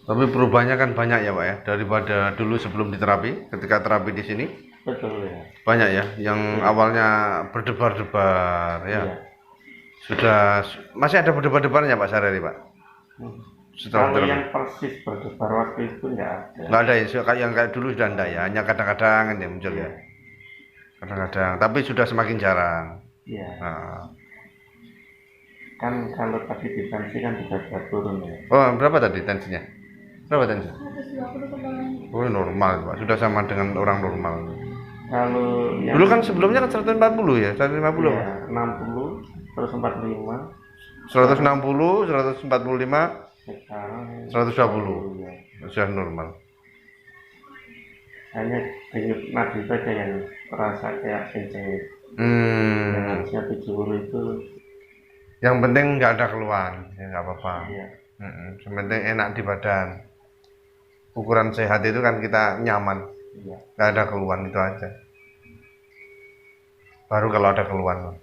Tapi perubahannya kan banyak ya Pak ya, daripada dulu sebelum diterapi, ketika terapi di sini. Betul ya. Banyak ya, yang Iya. awalnya berdebar-debar ya. Iya. Sudah masih ada berdebar-debarnya Pak sehari-hari Pak. Hmm. Setelah Kalau terapi. yang persis berdebar waktu itu nggak ada. Nggak ada ya, kayak yang kayak dulu sudah enggak ya, hanya kadang-kadang aja muncul ya. Iya. Kadang-kadang, tapi sudah semakin jarang. Iya. Nah. Kan kalau tadi di tensi kan juga sudah turun ya. Oh, berapa tadi tensinya? Berapa tensi? Oh, normal Pak, sudah sama dengan orang normal. Kalau yang Dulu kan sebelumnya kan 140 ya, 150 Pak. ya, 60 terus 45 160, 145, sekarang 120. ya. Sudah normal. Hanya denyut nadi saja yang terasa kayak kenceng. Yang Hmm. harusnya 70 itu Yang penting nggak ada keluhan, ya nggak apa-apa. ya. Yang penting enak di badan. Ukuran sehat itu kan kita nyaman, Iya. nggak ada keluhan itu aja. Baru kalau ada keluhan.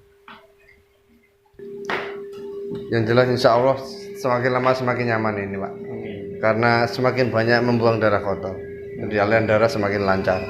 Yang jelas insya Allah semakin lama semakin nyaman ini Pak. Amin. Karena semakin banyak membuang darah kotor. Jadi aliran darah semakin lancar.